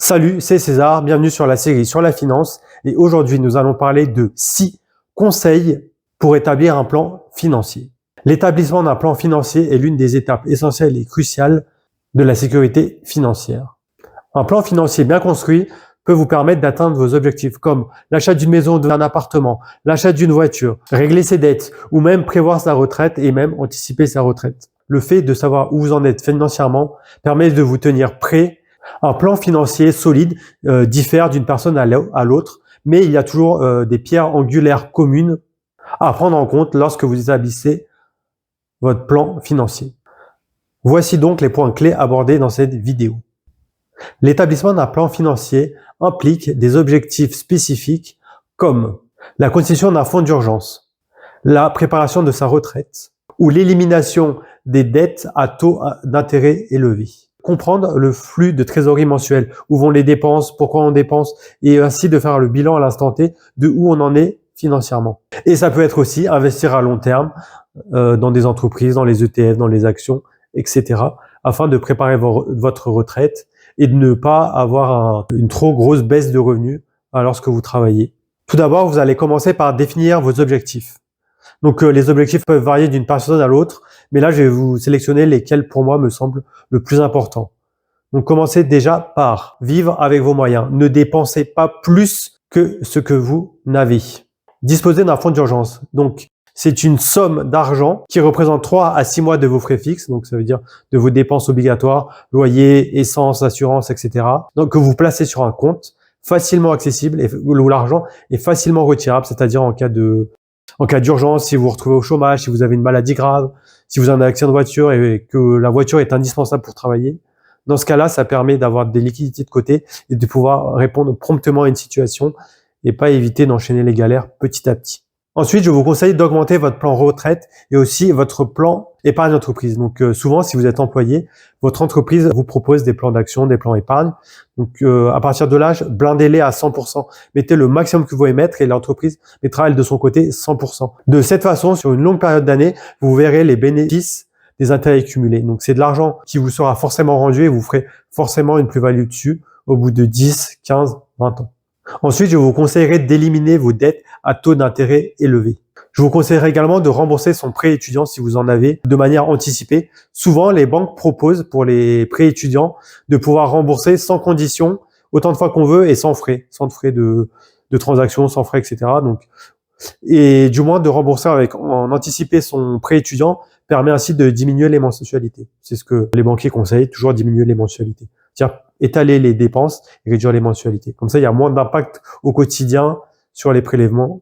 Salut, c'est César, bienvenue sur la série sur la finance et aujourd'hui nous allons parler de 6 conseils pour établir un plan financier. L'établissement d'un plan financier est l'une des étapes essentielles et cruciales de la sécurité financière. Un plan financier bien construit peut vous permettre d'atteindre vos objectifs comme l'achat d'une maison ou d'un appartement, l'achat d'une voiture, régler ses dettes ou même prévoir sa retraite et même anticiper sa retraite. Le fait de savoir où vous en êtes financièrement permet de vous tenir prêt. Un plan financier solide diffère d'une personne à l'autre, mais il y a toujours des pierres angulaires communes à prendre en compte lorsque vous établissez votre plan financier. Voici donc les points clés abordés dans cette vidéo. L'établissement d'un plan financier implique des objectifs spécifiques comme la constitution d'un fonds d'urgence, la préparation de sa retraite ou l'élimination des dettes à taux d'intérêt élevés. Comprendre le flux de trésorerie mensuel, où vont les dépenses, pourquoi on dépense, et ainsi de faire le bilan à l'instant T de où on en est financièrement. Et ça peut être aussi investir à long terme dans des entreprises, dans les ETF, dans les actions, etc. afin de préparer votre retraite et de ne pas avoir une trop grosse baisse de revenus lorsque vous travaillez. Tout d'abord, vous allez commencer par définir vos objectifs. Donc les objectifs peuvent varier d'une personne à l'autre, mais là je vais vous sélectionner lesquels pour moi me semblent le plus important. Donc commencez déjà par vivre avec vos moyens. Ne dépensez pas plus que ce que vous n'avez. Disposez d'un fonds d'urgence. Donc c'est une somme d'argent qui représente 3 à 6 mois de vos frais fixes, donc ça veut dire de vos dépenses obligatoires, loyer, essence, assurance, etc. Donc que vous placez sur un compte facilement accessible et où l'argent est facilement retirable, c'est-à-dire en cas d'urgence, si vous vous retrouvez au chômage, si vous avez une maladie grave, si vous avez un accident de voiture et que la voiture est indispensable pour travailler. Dans ce cas-là, ça permet d'avoir des liquidités de côté et de pouvoir répondre promptement à une situation et pas éviter d'enchaîner les galères petit à petit. Ensuite, je vous conseille d'augmenter votre plan retraite et aussi votre plan épargne entreprise. Donc souvent, si vous êtes employé, votre entreprise vous propose des plans d'action, des plans épargne. Donc à partir de là, blindez-les à 100%. Mettez le maximum que vous pouvez mettre et l'entreprise mettra elle de son côté 100%. De cette façon, sur une longue période d'année, vous verrez les bénéfices des intérêts cumulés. Donc c'est de l'argent qui vous sera forcément rendu et vous ferez forcément une plus-value dessus au bout de 10, 15, 20 ans. Ensuite, je vous conseillerais d'éliminer vos dettes à taux d'intérêt élevé. Je vous conseillerais également de rembourser son prêt étudiant si vous en avez de manière anticipée. Souvent, les banques proposent pour les prêts étudiants de pouvoir rembourser sans condition, autant de fois qu'on veut et sans frais de transaction, sans frais, etc. Donc, et du moins de rembourser en anticipé son prêt étudiant permet ainsi de diminuer les mensualités. C'est ce que les banquiers conseillent, toujours diminuer les mensualités. C'est-à-dire étaler les dépenses et réduire les mensualités. Comme ça, il y a moins d'impact au quotidien sur les prélèvements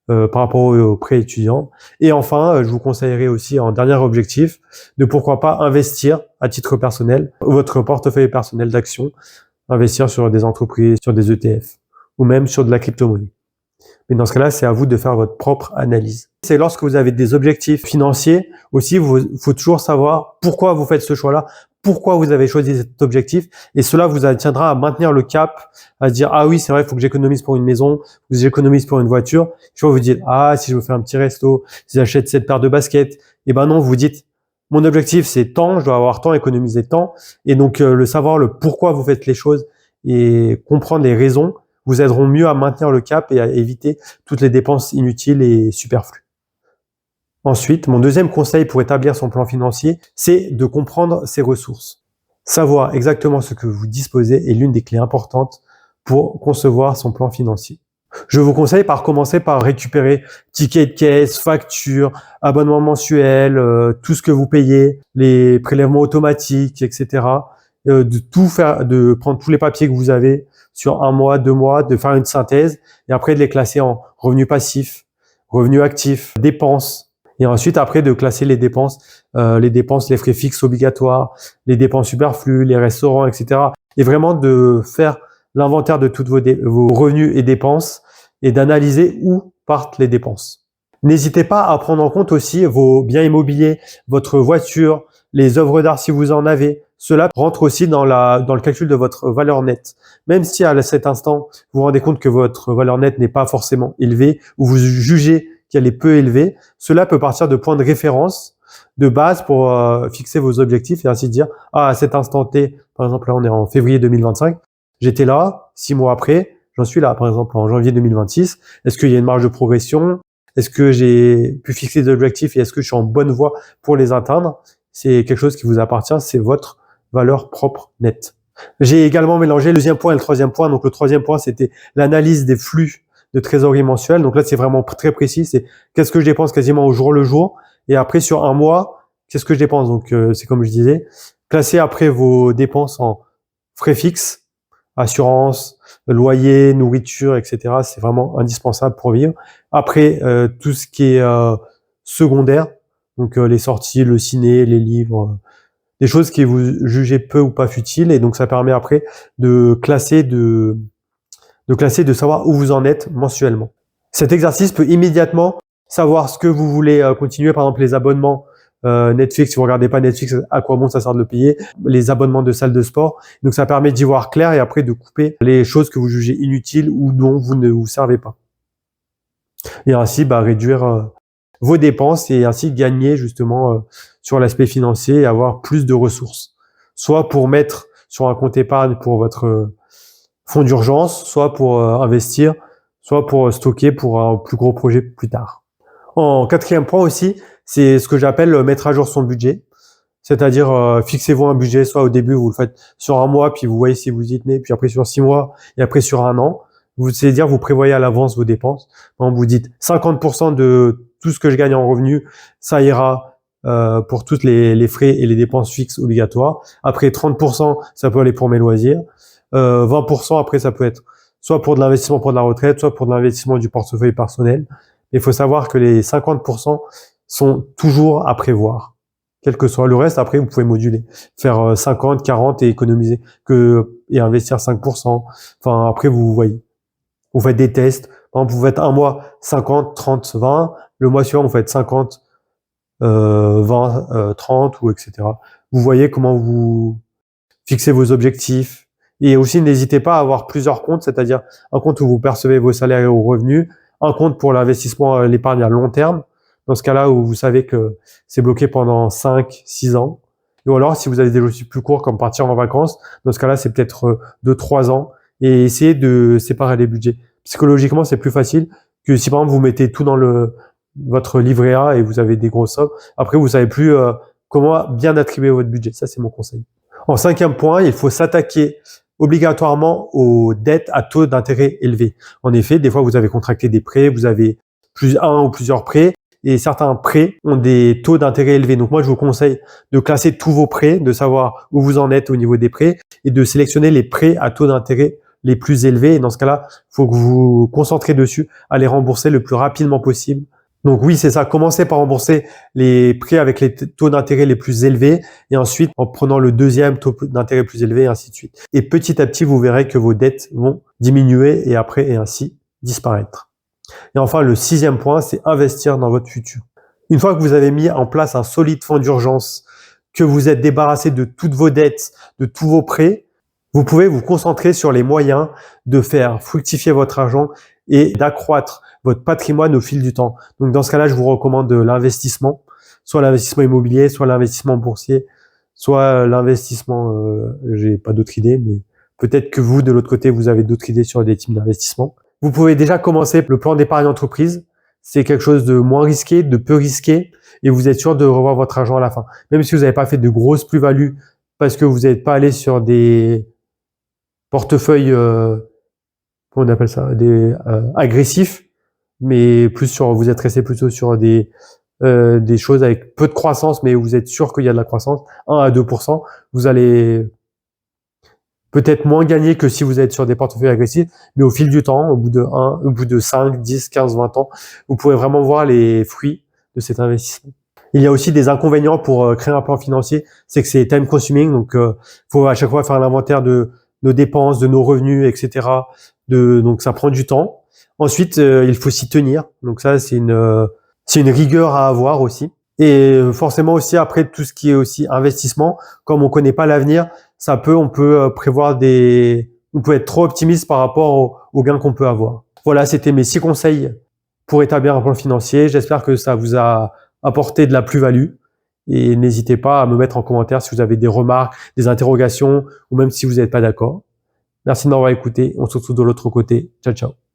par rapport aux prêts étudiants. Et enfin, je vous conseillerais aussi en dernier objectif de pourquoi pas investir à titre personnel votre portefeuille personnel d'actions, investir sur des entreprises, sur des ETF ou même sur de la crypto-monnaie. Mais dans ce cas-là, c'est à vous de faire votre propre analyse. C'est lorsque vous avez des objectifs financiers aussi, il faut toujours savoir pourquoi vous faites ce choix-là, pourquoi vous avez choisi cet objectif, et cela vous tiendra à maintenir le cap, à dire ah oui c'est vrai, il faut que j'économise pour une maison, que j'économise pour une voiture. Je vais vous dire ah si je veux faire un petit resto, si j'achète cette paire de baskets, et ben non, vous dites mon objectif c'est tant, je dois avoir tant, économiser tant, et donc le savoir le pourquoi vous faites les choses et comprendre les raisons vous aideront mieux à maintenir le cap et à éviter toutes les dépenses inutiles et superflues. Ensuite, mon deuxième conseil pour établir son plan financier, c'est de comprendre ses ressources. Savoir exactement ce que vous disposez est l'une des clés importantes pour concevoir son plan financier. Je vous conseille commencer par récupérer tickets de caisse, factures, abonnements mensuels, tout ce que vous payez, les prélèvements automatiques, etc. De tout faire, de prendre tous les papiers que vous avez sur 1 mois, 2 mois, de faire une synthèse et après de les classer en revenus passifs, revenus actifs, dépenses. Et ensuite, après, de classer les dépenses, les frais fixes obligatoires, les dépenses superflues, les restaurants, etc. Et vraiment de faire l'inventaire de toutes vos revenus et dépenses et d'analyser où partent les dépenses. N'hésitez pas à prendre en compte aussi vos biens immobiliers, votre voiture, les œuvres d'art si vous en avez. Cela rentre aussi dans le calcul de votre valeur nette. Même si à cet instant, vous vous rendez compte que votre valeur nette n'est pas forcément élevée ou vous jugez qu'elle est peu élevée, cela peut partir de points de référence, de base pour fixer vos objectifs et ainsi dire, à cet instant T, par exemple là on est en février 2025, j'étais là, 6 mois après, j'en suis là, par exemple, en janvier 2026. Est-ce qu'il y a une marge de progression? Est-ce que j'ai pu fixer des objectifs et est-ce que je suis en bonne voie pour les atteindre? C'est quelque chose qui vous appartient, c'est votre valeur propre nette. J'ai également mélangé le deuxième point et le troisième point. Donc, le troisième point, c'était l'analyse des flux de trésorerie mensuelle. Donc là, c'est vraiment très précis. C'est qu'est-ce que je dépense quasiment au jour le jour. Et après, sur un mois, qu'est-ce que je dépense? Donc, c'est comme je disais, classez après vos dépenses en frais fixes, assurance, loyer, nourriture, etc. C'est vraiment indispensable pour vivre. Après, tout ce qui est secondaire, donc les sorties, le ciné, les livres, des choses qui vous jugez peu ou pas futiles. Et donc, ça permet après de classer, de savoir où vous en êtes mensuellement. Cet exercice peut immédiatement savoir ce que vous voulez continuer, par exemple les abonnements Netflix, si vous regardez pas Netflix, à quoi bon ça sert de le payer, les abonnements de salles de sport. Donc ça permet d'y voir clair et après de couper les choses que vous jugez inutiles ou dont vous ne vous servez pas. Et ainsi réduire vos dépenses et ainsi gagner justement sur l'aspect financier et avoir plus de ressources. Soit pour mettre sur un compte épargne pour votre fonds d'urgence, soit pour investir, soit pour stocker pour un plus gros projet plus tard. En quatrième point aussi, c'est ce que j'appelle mettre à jour son budget. C'est-à-dire, fixez-vous un budget, soit au début, vous le faites sur un mois, puis vous voyez si vous y tenez, puis après sur 6 mois, et après sur un an. C'est-à-dire, vous prévoyez à l'avance vos dépenses. Donc, vous dites 50% de tout ce que je gagne en revenu, ça ira pour toutes les frais et les dépenses fixes obligatoires. Après, 30%, ça peut aller pour mes loisirs. 20% après, ça peut être soit pour de l'investissement pour de la retraite, soit pour de l'investissement du portefeuille personnel. Il faut savoir que les 50% sont toujours à prévoir. Quel que soit le reste, après, vous pouvez moduler. Faire 50, 40 et économiser et investir 5%. Enfin, après, vous voyez. Vous faites des tests. Par exemple, vous faites un mois 50, 30, 20. Le mois suivant, vous faites 50, 20, 30 ou etc. Vous voyez comment vous fixez vos objectifs. Et aussi, n'hésitez pas à avoir plusieurs comptes, c'est-à-dire un compte où vous percevez vos salaires et vos revenus, un compte pour l'investissement, l'épargne à long terme, dans ce cas-là où vous savez que c'est bloqué pendant 5, 6 ans. Ou alors, si vous avez des objectifs plus courts, comme partir en vacances, dans ce cas-là, c'est peut-être 2, 3 ans. Et essayez de séparer les budgets. Psychologiquement, c'est plus facile que si, par exemple, vous mettez tout dans votre livret A et vous avez des grosses sommes. Après, vous savez plus comment bien attribuer votre budget. Ça, c'est mon conseil. En cinquième point, il faut s'attaquer obligatoirement aux dettes à taux d'intérêt élevé. En effet, des fois, vous avez contracté des prêts, vous avez un ou plusieurs prêts, et certains prêts ont des taux d'intérêt élevés. Donc moi, je vous conseille de classer tous vos prêts, de savoir où vous en êtes au niveau des prêts, et de sélectionner les prêts à taux d'intérêt les plus élevés. Et dans ce cas-là, il faut que vous vous concentrez dessus, à les rembourser le plus rapidement possible. Donc oui, c'est ça. Commencez par rembourser les prêts avec les taux d'intérêt les plus élevés et ensuite en prenant le deuxième taux d'intérêt plus élevé et ainsi de suite. Et petit à petit, vous verrez que vos dettes vont diminuer et après et ainsi disparaître. Et enfin, le sixième point, c'est investir dans votre futur. Une fois que vous avez mis en place un solide fonds d'urgence, que vous êtes débarrassé de toutes vos dettes, de tous vos prêts, vous pouvez vous concentrer sur les moyens de faire fructifier votre argent et d'accroître votre patrimoine au fil du temps. Donc dans ce cas-là, je vous recommande l'investissement, soit l'investissement immobilier, soit l'investissement boursier, soit l'investissement, j'ai pas d'autres idées, mais peut-être que vous, de l'autre côté, vous avez d'autres idées sur des types d'investissement. Vous pouvez déjà commencer le plan d'épargne entreprise. C'est quelque chose de moins risqué, de peu risqué, et vous êtes sûr de revoir votre argent à la fin. Même si vous n'avez pas fait de grosses plus-values parce que vous n'êtes pas allé sur des portefeuilles, comment on appelle ça, des agressifs, mais vous êtes resté plutôt sur des choses avec peu de croissance, mais vous êtes sûr qu'il y a de la croissance, 1 à 2%, vous allez peut-être moins gagner que si vous êtes sur des portefeuilles agressifs, mais au fil du temps, au bout de 5, 10, 15, 20 ans, vous pourrez vraiment voir les fruits de cet investissement. Il y a aussi des inconvénients pour créer un plan financier, c'est que c'est time consuming, donc faut à chaque fois faire l'inventaire de nos dépenses, de nos revenus, etc. Donc ça prend du temps. Ensuite, il faut s'y tenir. Donc ça, c'est une rigueur à avoir aussi. Et forcément aussi après tout ce qui est aussi investissement, comme on connaît pas l'avenir, on peut prévoir on peut être trop optimiste par rapport aux gains qu'on peut avoir. Voilà, c'était mes 6 conseils pour établir un plan financier. J'espère que ça vous a apporté de la plus-value. Et n'hésitez pas à me mettre en commentaire si vous avez des remarques, des interrogations, ou même si vous n'êtes pas d'accord. Merci de m'avoir écouté. On se retrouve de l'autre côté. Ciao, ciao.